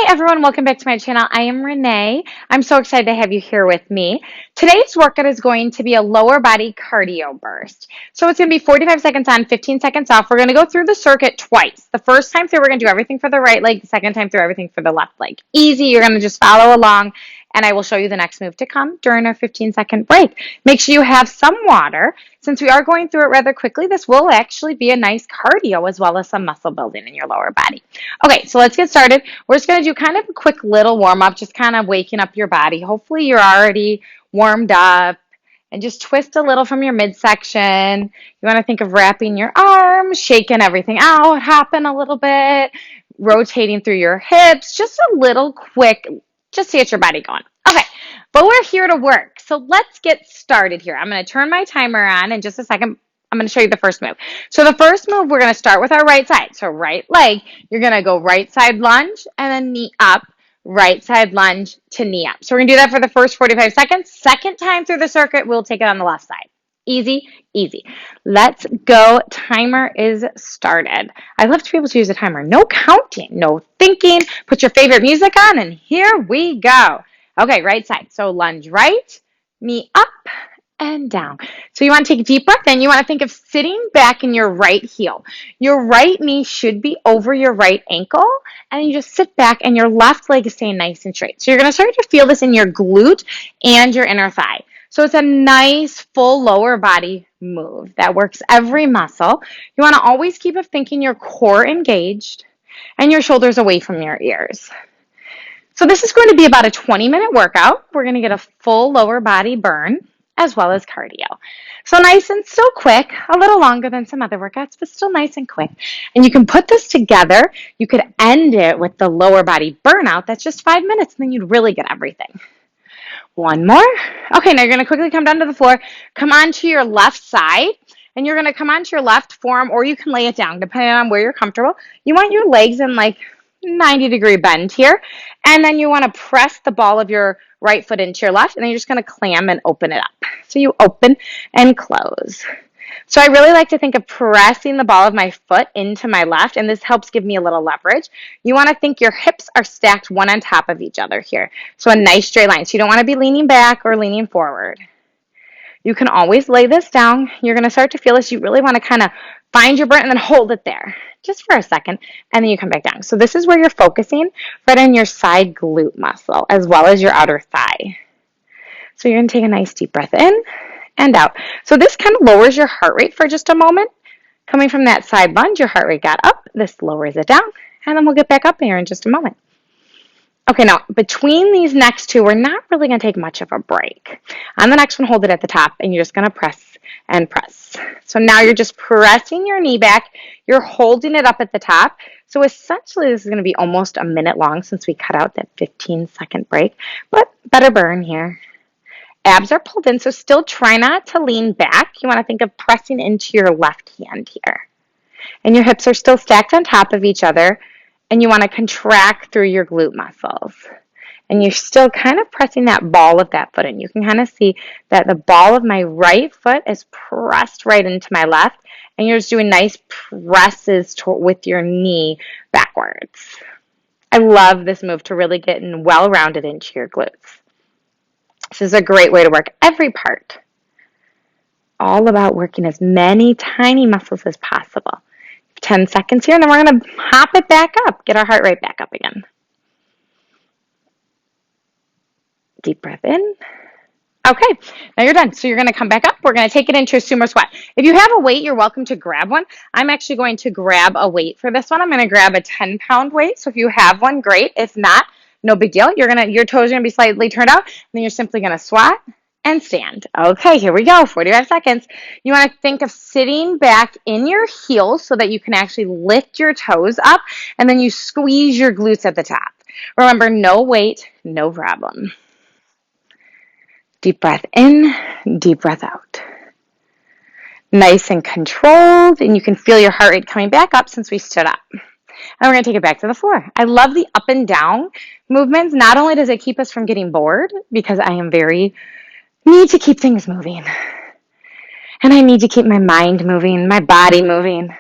Everyone, welcome back to my channel. I am Renee. I'm so excited to have you here with me. Today's workout is going to be a lower body cardio burst. So it's going to be 45 seconds on, 15 seconds off. We're going to go through the circuit twice. The first time through, we're going to do everything for the right leg. The second time through, everything for the left leg. Easy. You're going to just follow along, and I will show you the next move to come during our 15-second break. Make sure you have some water. Since we are going through it rather quickly, this will actually be a nice cardio as well as some muscle building in your lower body. Okay, so let's get started. We're just going to do kind of a quick little warm up, just kind of waking up your body. Hopefully you're already warmed up, and just twist a little from your midsection. You want to think of wrapping your arms, shaking everything out, hopping a little bit, rotating through your hips, just a little quick, just to get your body going. Okay, but we're here to work. So let's get started here. I'm going to turn my timer on in just a second. I'm going to show you the first move. So the first move, we're going to start with our right side. So right leg, you're going to go right side lunge and then knee up, right side lunge to knee up. So we're going to do that for the first 45 seconds. Second time through the circuit, we'll take it on the left side. Easy, easy. Let's go. Timer is started. I love to be able to use a timer. No counting, no thinking. Put your favorite music on, and here we go. Okay, right side. So lunge right, knee up, and down. So you want to take a deep breath in. You want to think of sitting back in your right heel. Your right knee should be over your right ankle, and you just sit back and your left leg is staying nice and straight. So you're going to start to feel this in your glute and your inner thigh. So it's a nice full lower body move that works every muscle. You want to always keep thinking your core engaged and your shoulders away from your ears. So this is going to be about a 20-minute workout. We're going to get a full lower body burn as well as cardio. So nice and still quick, a little longer than some other workouts, but still nice and quick. And you can put this together. You could end it with the lower body burnout. That's just 5 minutes, and then you'd really get everything. One more. Okay, now you're going to quickly come down to the floor. Come onto your left side, and you're going to come onto your left forearm, or you can lay it down, depending on where you're comfortable. You want your legs in like 90-degree bend here, and then you want to press the ball of your right foot into your left, and then you're just going to clam and open it up. So you open and close. So I really like to think of pressing the ball of my foot into my left, and this helps give me a little leverage. You want to think your hips are stacked one on top of each other here. So a nice straight line. So you don't want to be leaning back or leaning forward. You can always lay this down. You're going to start to feel this. You really want to kind of find your burn and then hold it there just for a second, and then you come back down. So this is where you're focusing right on your side glute muscle as well as your outer thigh. So you're going to take a nice deep breath in and out. So this kind of lowers your heart rate for just a moment. Coming from that side lunge, your heart rate got up. This lowers it down, and then we'll get back up here in just a moment. Okay, now between these next two, we're not really going to take much of a break. On the next one, hold it at the top, and you're just going to press and press. So now you're just pressing your knee back. You're holding it up at the top. So essentially, this is going to be almost a minute long since we cut out that 15-second break, but better burn here. Abs are pulled in, so still try not to lean back. You want to think of pressing into your left hand here. And your hips are still stacked on top of each other, and you want to contract through your glute muscles. And you're still kind of pressing that ball of that foot in. You can kind of see that the ball of my right foot is pressed right into my left, and you're just doing nice presses with your knee backwards. I love this move to really get well-rounded into your glutes. This is a great way to work every part. All about working as many tiny muscles as possible. 10 seconds here, and then we're going to hop it back up. Get our heart rate back up again. Deep breath in. Okay, now you're done. So you're going to come back up. We're going to take it into a sumo squat. If you have a weight, you're welcome to grab one. I'm actually going to grab a weight for this one. I'm going to grab a 10-pound weight. So if you have one, great. If not, no big deal. Your toes are going to be slightly turned out, and then you're simply going to squat and stand. Okay, here we go, 45 seconds. You want to think of sitting back in your heels so that you can actually lift your toes up, and then you squeeze your glutes at the top. Remember, no weight, no problem. Deep breath in, deep breath out. Nice and controlled, and you can feel your heart rate coming back up since we stood up. And we're going to take it back to the floor. I love the up and down movements. Not only does it keep us from getting bored, because I am need to keep things moving. And I need to keep my mind moving, my body moving.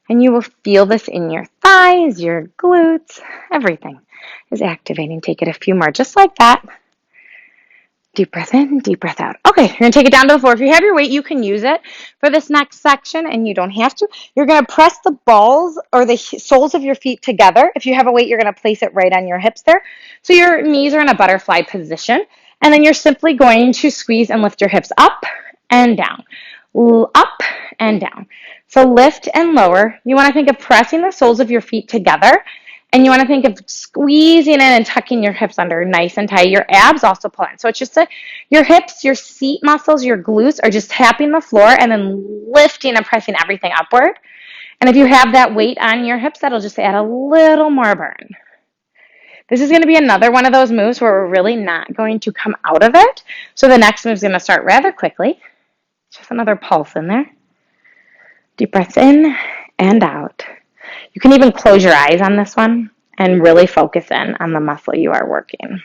And you will feel this in your thighs, your glutes, everything. is activating. Take it a few more, just like that. Deep breath in, deep breath out. Okay, you're going to take it down to the floor. If you have your weight, you can use it for this next section, and you don't have to. You're going to press the balls or the soles of your feet together. If you have a weight, you're going to place it right on your hips there. So your knees are in a butterfly position, and then you're simply going to squeeze and lift your hips up and down, up and down. So lift and lower. You want to think of pressing the soles of your feet together. And you want to think of squeezing in and tucking your hips under nice and tight. Your abs also pull in. So it's just your hips, your seat muscles, your glutes are just tapping the floor and then lifting and pressing everything upward. And if you have that weight on your hips, that'll just add a little more burn. This is going to be another one of those moves where we're really not going to come out of it. So the next move is going to start rather quickly. Just another pulse in there. Deep breaths in and out. You can even close your eyes on this one and really focus in on the muscle you are working.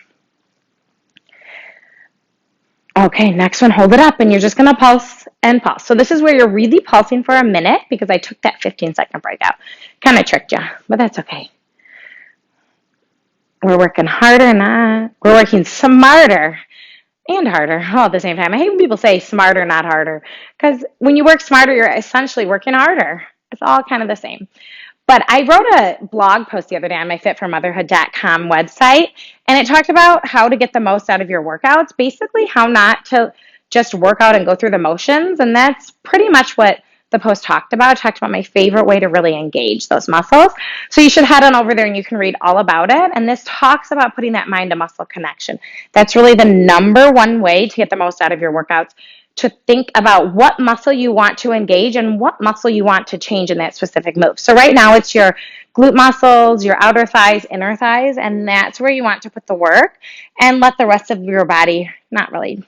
Okay, next one, hold it up, and you're just going to pulse and pulse. So this is where you're really pulsing for a minute because I took that 15-second break out. Kind of tricked you, but that's okay. We're working harder, we're working smarter and harder all at the same time. I hate when people say smarter, not harder, because when you work smarter, you're essentially working harder. It's all kind of the same. But I wrote a blog post the other day on my fitformotherhood.com website, and it talked about how to get the most out of your workouts, basically how not to just work out and go through the motions, and that's pretty much what the post talked about. It talked about my favorite way to really engage those muscles. So you should head on over there and you can read all about it, and this talks about putting that mind to muscle connection. That's really the number one way to get the most out of your workouts, to think about what muscle you want to engage and what muscle you want to change in that specific move. So right now it's your glute muscles, your outer thighs, inner thighs, and that's where you want to put the work and let the rest of your body not really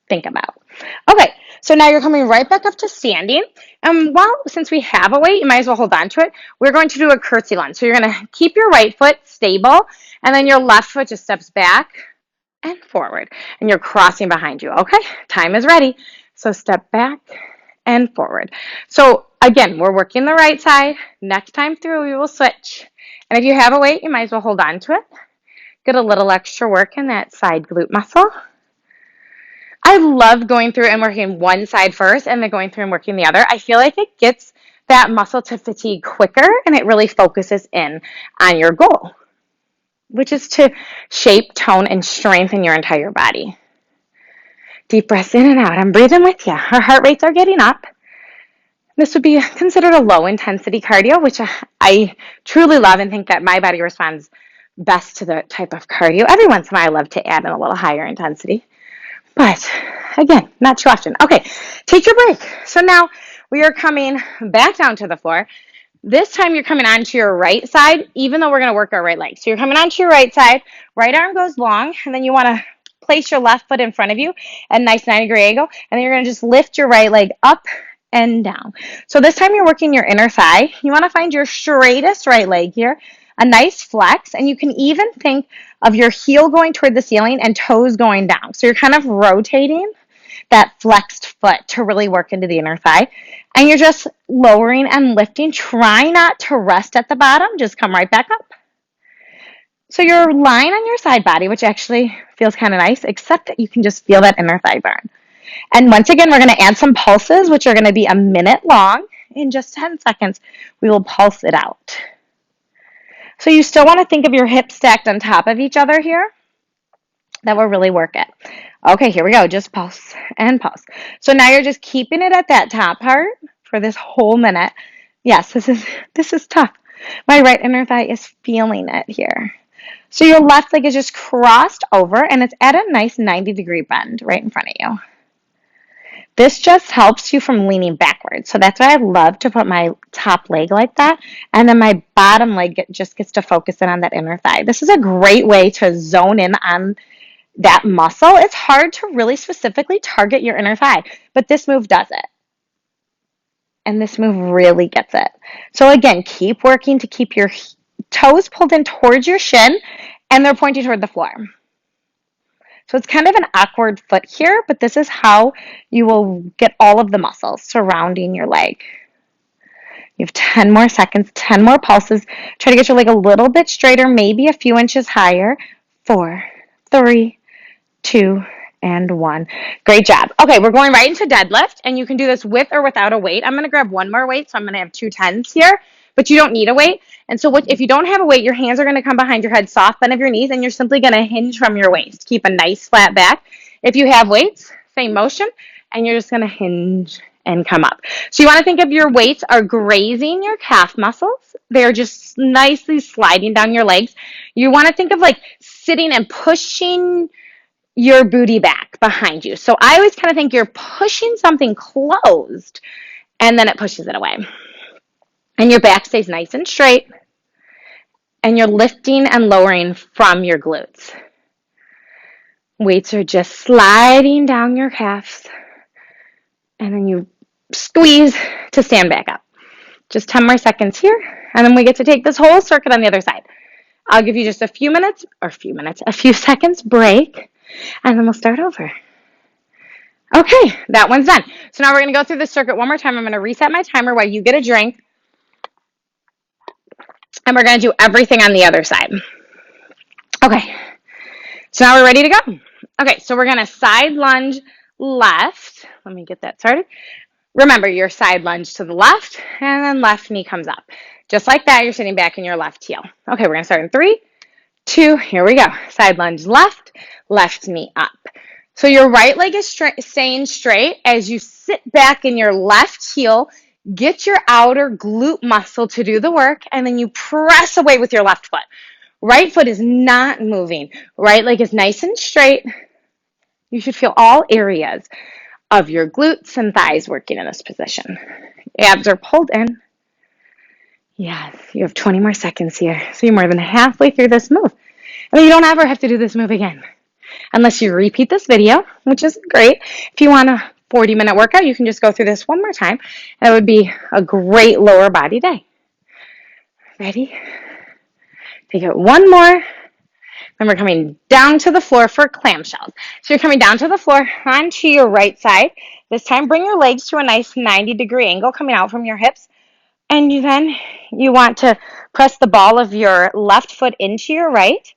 think about. Okay, so now you're coming right back up to standing. And since we have a weight, you might as well hold on to it. We're going to do a curtsy lunge. So you're going to keep your right foot stable, and then your left foot just steps back and forward, and you're crossing behind you. Okay, time is ready. So step back and forward. So again, we're working the right side. Next time through, we will switch. And if you have a weight, you might as well hold on to it. Get a little extra work in that side glute muscle. I love going through and working one side first and then going through and working the other. I feel like it gets that muscle to fatigue quicker, and it really focuses in on your goal, which is to shape, tone, and strengthen your entire body. Deep breaths in and out. I'm breathing with you. Our heart rates are getting up. This would be considered a low-intensity cardio, which I truly love and think that my body responds best to the type of cardio. Every once in a while, I love to add in a little higher intensity. But again, not too often. Okay, take your break. So now we are coming back down to the floor. This time you're coming onto your right side, even though we're going to work our right leg. So you're coming onto your right side, right arm goes long, and then you want to place your left foot in front of you at a nice 90-degree angle, and then you're going to just lift your right leg up and down. So this time you're working your inner thigh. You want to find your straightest right leg here, a nice flex, and you can even think of your heel going toward the ceiling and toes going down. So you're kind of rotating that flexed foot to really work into the inner thigh. And you're just lowering and lifting. Try not to rest at the bottom. Just come right back up. So you're lying on your side body, which actually feels kind of nice, except that you can just feel that inner thigh burn. And once again, we're going to add some pulses, which are going to be a minute long. In just 10 seconds, we will pulse it out. So you still want to think of your hips stacked on top of each other here. That will really work it. Okay, here we go. Just pulse and pulse. So now you're just keeping it at that top part for this whole minute. Yes, this is tough. My right inner thigh is feeling it here. So your left leg is just crossed over, and it's at a nice 90-degree bend right in front of you. This just helps you from leaning backwards. So that's why I love to put my top leg like that. And then my bottom leg just gets to focus in on that inner thigh. This is a great way to zone in on that muscle. It's hard to really specifically target your inner thigh, but this move does it. And this move really gets it. So again, keep working to keep your toes pulled in towards your shin, and they're pointing toward the floor. So it's kind of an awkward foot here, but this is how you will get all of the muscles surrounding your leg. You have 10 more seconds, 10 more pulses. Try to get your leg a little bit straighter, maybe a few inches higher. 4, 3, 2, and 1. Great job. Okay, we're going right into deadlift, and you can do this with or without a weight. I'm going to grab one more weight, so I'm going to have 2 10s here, but you don't need a weight. And so if you don't have a weight, your hands are going to come behind your head, soft bend of your knees, and you're simply going to hinge from your waist. Keep a nice flat back. If you have weights, same motion, and you're just going to hinge and come up. So you want to think of your weights are grazing your calf muscles. They're just nicely sliding down your legs. You want to think of like sitting and pushing your booty back behind you. So I always kind of think you're pushing something closed and then it pushes it away. And your back stays nice and straight and you're lifting and lowering from your glutes. Weights are just sliding down your calves and then you squeeze to stand back up. Just 10 more seconds here and then we get to take this whole circuit on the other side. I'll give you just a few seconds break and then we'll start over. Okay, that one's done. So now we're going to go through the circuit one more time. I'm going to reset my timer while you get a drink. And we're going to do everything on the other side. Okay, so now we're ready to go. Okay, so we're going to side lunge left. Let me get that started. Remember, your side lunge to the left, and then left knee comes up. Just like that, you're sitting back in your left heel. Okay, we're going to start in 3, 2, here we go. Side lunge left, left knee up. So your right leg is staying straight as you sit back in your left heel, get your outer glute muscle to do the work, and then you press away with your left foot. Right foot is not moving. Right leg is nice and straight. You should feel all areas of your glutes and thighs working in this position. Abs are pulled in. Yes, you have 20 more seconds here. So you're more than halfway through this move. And you don't ever have to do this move again unless you repeat this video, which is great. If you want a 40-minute workout, you can just go through this one more time. That would be a great lower body day. Ready? Take it one more. Then we're coming down to the floor for clamshells. So you're coming down to the floor onto your right side. This time, bring your legs to a nice 90-degree angle coming out from your hips. And you want to press the ball of your left foot into your right.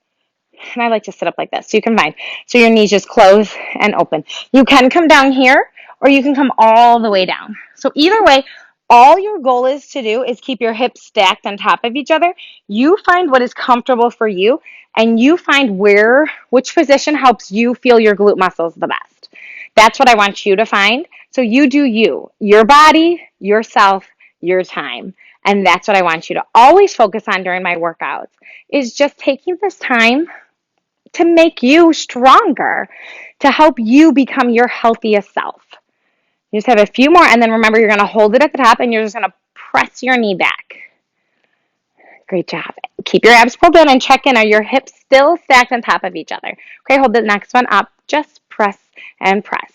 And I like to sit up like this, so you can find. So your knees just close and open. You can come down here, or you can come all the way down. So either way, all your goal is to do is keep your hips stacked on top of each other. You find what is comfortable for you, and you find which position helps you feel your glute muscles the best. That's what I want you to find. So you do you, your body, yourself, your time. And that's what I want you to always focus on during my workouts, is just taking this time to make you stronger, to help you become your healthiest self. You just have a few more, and then remember, you're going to hold it at the top, and you're just going to press your knee back. Great job. Keep your abs pulled in and check in. Are your hips still stacked on top of each other? Okay, hold the next one up. Just press and press.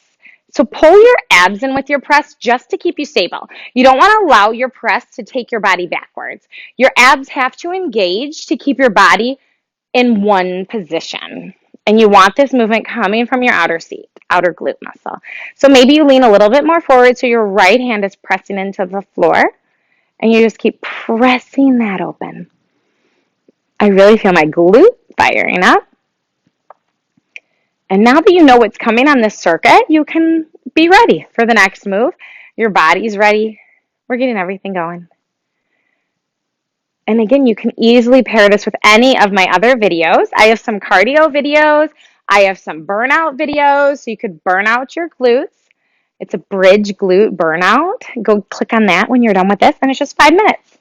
So pull your abs in with your press just to keep you stable. You don't want to allow your press to take your body backwards. Your abs have to engage to keep your body in one position. And you want this movement coming from your outer glute muscle. So maybe you lean a little bit more forward so your right hand is pressing into the floor. And you just keep pressing that open. I really feel my glute firing up. And now that you know what's coming on this circuit, you can be ready for the next move. Your body's ready. We're getting everything going. And again, you can easily pair this with any of my other videos. I have some cardio videos. I have some burnout videos, so you could burn out your glutes. It's a bridge glute burnout. Go click on that when you're done with this, and it's just 5 minutes.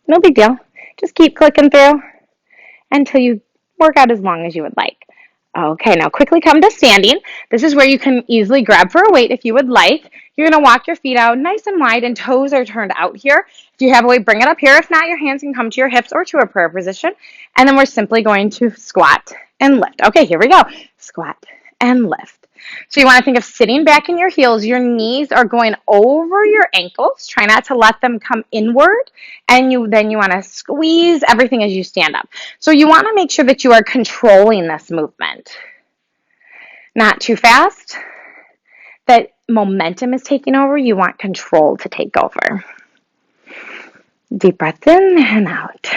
No big deal. Just keep clicking through until you work out as long as you would like. Okay, now quickly come to standing. This is where you can easily grab for a weight if you would like. You're going to walk your feet out nice and wide, and toes are turned out here. If you have a weight, bring it up here. If not, your hands can come to your hips or to a prayer position. And then we're simply going to squat and lift. Okay, here we go. Squat and lift. So you want to think of sitting back in your heels. Your knees are going over your ankles. Try not to let them come inward. And then you want to squeeze everything as you stand up. So you want to make sure that you are controlling this movement. Not too fast. That momentum is taking over. You want control to take over. Deep breath in and out.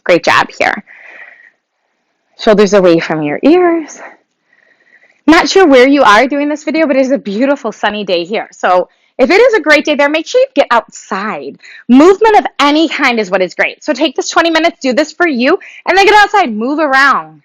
Great job here. Shoulders away from your ears. Not sure where you are doing this video, but it is a beautiful sunny day here. So if it is a great day there, make sure you get outside. Movement of any kind is what is great. So take this 20 minutes, do this for you, and then get outside, move around.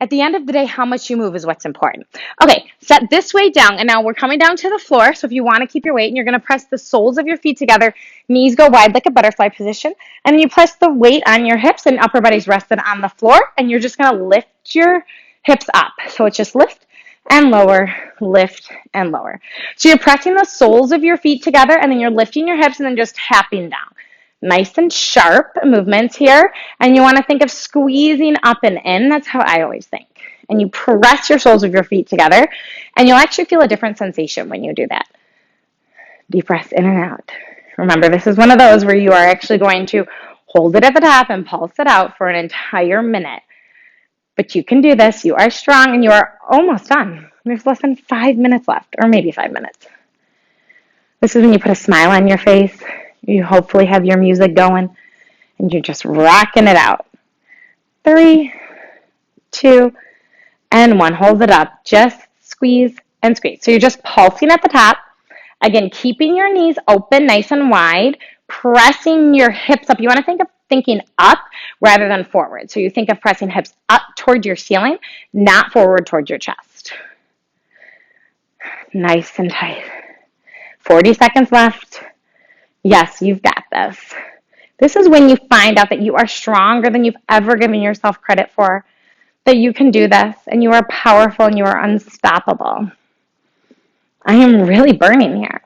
At the end of the day, how much you move is what's important. Okay, set this weight down, and now we're coming down to the floor. So if you want to keep your weight, and you're going to press the soles of your feet together, knees go wide like a butterfly position, and then you press the weight on your hips and upper body's rested on the floor, and you're just going to lift your hips up. So it's just lift and lower, lift and lower. So you're pressing the soles of your feet together, and then you're lifting your hips and then just tapping down. Nice and sharp movements here. And you want to think of squeezing up and in. That's how I always think. And you press your soles of your feet together, and you'll actually feel a different sensation when you do that. Deep breath in and out. Remember, this is one of those where you are actually going to hold it at the top and pulse it out for an entire minute. But you can do this. You are strong, and you are almost done. There's less than 5 minutes left, or maybe 5 minutes. This is when you put a smile on your face. You hopefully have your music going, and you're just rocking it out. 3, 2, and 1. Hold it up. Just squeeze and squeeze. So you're just pulsing at the top. Again, keeping your knees open, nice and wide, pressing your hips up. You want to think of thinking up rather than forward. So you think of pressing hips up toward your ceiling, not forward toward your chest. Nice and tight. 40 seconds left. Yes, you've got this. This is when you find out that you are stronger than you've ever given yourself credit for, that you can do this, and you are powerful, and you are unstoppable. I am really burning here.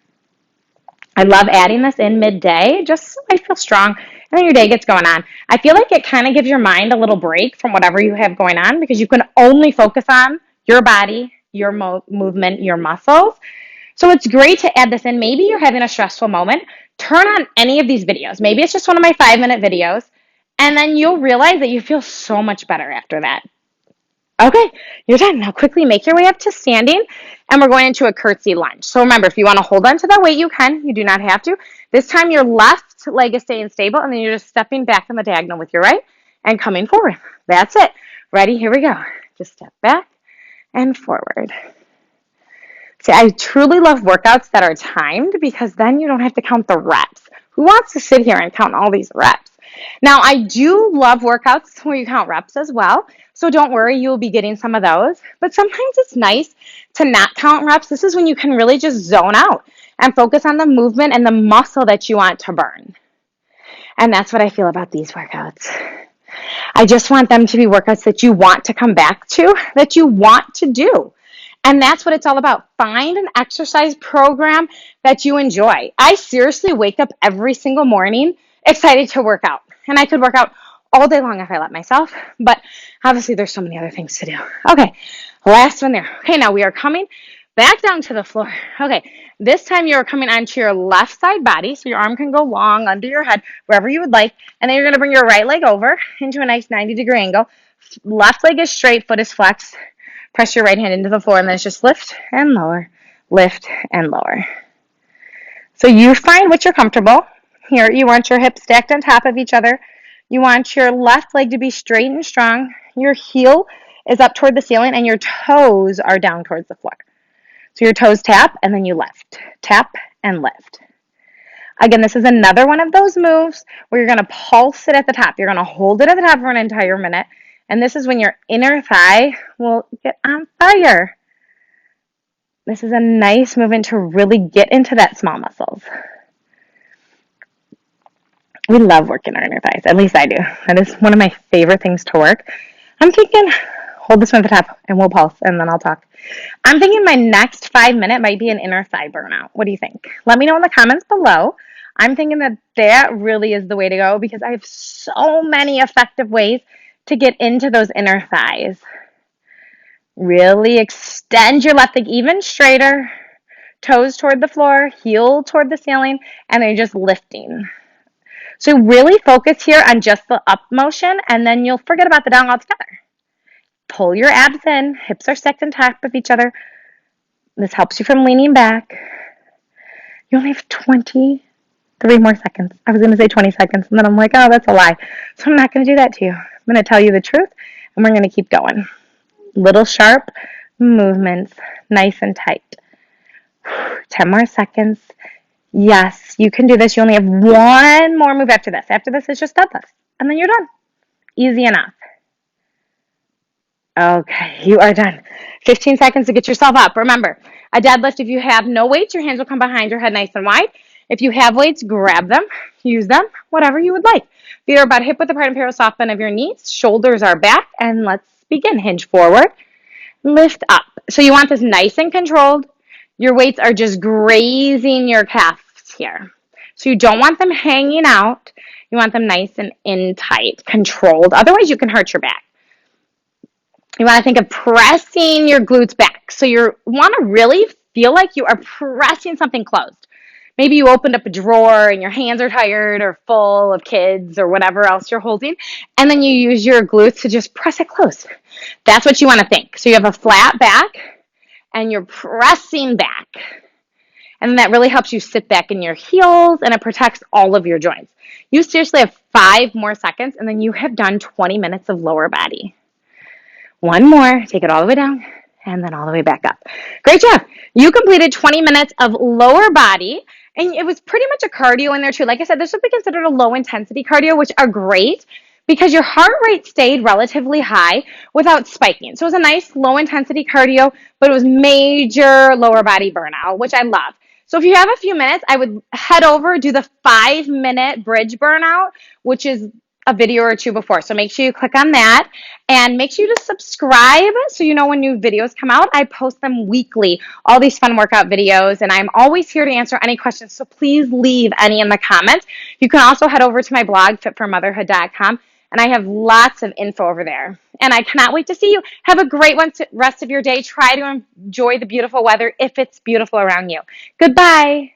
I love adding this in midday, just so I feel strong, and then your day gets going on. I feel like it kind of gives your mind a little break from whatever you have going on, because you can only focus on your body, your movement, your muscles. So it's great to add this in. Maybe you're having a stressful moment. Turn on any of these videos. Maybe it's just one of my 5-minute videos, and then you'll realize that you feel so much better after that. Okay, you're done. Now quickly make your way up to standing, and we're going into a curtsy lunge. So remember, if you want to hold on to that weight, you can. You do not have to. This time your left leg is staying stable, and then you're just stepping back in the diagonal with your right and coming forward. That's it. Ready? Here we go. Just step back and forward. See, I truly love workouts that are timed, because then you don't have to count the reps. Who wants to sit here and count all these reps? Now, I do love workouts where you count reps as well, so don't worry, you'll be getting some of those. But sometimes it's nice to not count reps. This is when you can really just zone out and focus on the movement and the muscle that you want to burn. And that's what I feel about these workouts. I just want them to be workouts that you want to come back to, that you want to do. And that's what it's all about. Find an exercise program that you enjoy. I seriously wake up every single morning excited to work out. And I could work out all day long if I let myself, but obviously there's so many other things to do. Okay, last one there. Okay, now we are coming back down to the floor. Okay, this time you're coming onto your left side body, so your arm can go long under your head, wherever you would like, and then you're going to bring your right leg over into a nice 90-degree angle. Left leg is straight, foot is flexed. Press your right hand into the floor, and then it's just lift and lower, lift and lower. So you find what you're comfortable. Here, you want your hips stacked on top of each other. You want your left leg to be straight and strong. Your heel is up toward the ceiling, and your toes are down towards the floor. So your toes tap, and then you lift. Tap and lift. Again, this is another one of those moves where you're going to pulse it at the top. You're going to hold it at the top for an entire minute. And this is when your inner thigh will get on fire. This is a nice movement to really get into that small muscles. We love working our inner thighs. At least I do. That is one of my favorite things to work. I'm thinking, hold this one at the top and we'll pulse and then I'll talk. I'm thinking my next 5 minute might be an inner thigh burnout. What do you think? Let me know in the comments below. I'm thinking that really is the way to go, because I have so many effective ways to get into those inner thighs. Really extend your left leg even straighter, toes toward the floor, heel toward the ceiling, and then you're just lifting. So really focus here on just the up motion, and then you'll forget about the down altogether. Pull your abs in, hips are stacked on top of each other. This helps you from leaning back. You only have 20, 3 more seconds. I was going to say 20 seconds, and then I'm like, oh, that's a lie. So I'm not going to do that to you. I'm going to tell you the truth, and we're going to keep going. Little sharp movements, nice and tight. 10 more seconds. Yes, you can do this. You only have one more move after this. After this, it's just deadlifts, and then you're done. Easy enough. Okay, you are done. 15 seconds to get yourself up. Remember, a deadlift, if you have no weights, your hands will come behind your head nice and wide. If you have weights, grab them, use them, whatever you would like. Feet are about hip width apart and parallel soft bend of your knees. Shoulders are back, and let's begin. Hinge forward, lift up. So you want this nice and controlled. Your weights are just grazing your calves here. So you don't want them hanging out. You want them nice and in tight, controlled. Otherwise, you can hurt your back. You want to think of pressing your glutes back. So you want to really feel like you are pressing something closed. Maybe you opened up a drawer and your hands are tired or full of kids or whatever else you're holding, and then you use your glutes to just press it closed. That's what you want to think. So you have a flat back and you're pressing back. And that really helps you sit back in your heels and it protects all of your joints. You seriously have 5 more seconds and then you have done 20 minutes of lower body. One more, take it all the way down, and then all the way back up. Great job. You completed 20 minutes of lower body, and it was pretty much a cardio in there too. Like I said, this would be considered a low intensity cardio, which are great because your heart rate stayed relatively high without spiking. So it was a nice low intensity cardio, but it was major lower body burnout, which I love. So if you have a few minutes, I would head over, do the 5-minute bridge burnout, which is a video or two before. So make sure you click on that and make sure you just subscribe so you know when new videos come out. I post them weekly, all these fun workout videos, and I'm always here to answer any questions. So please leave any in the comments. You can also head over to my blog, fitformotherhood.com, and I have lots of info over there. And I cannot wait to see you. Have a great rest of your day. Try to enjoy the beautiful weather if it's beautiful around you. Goodbye.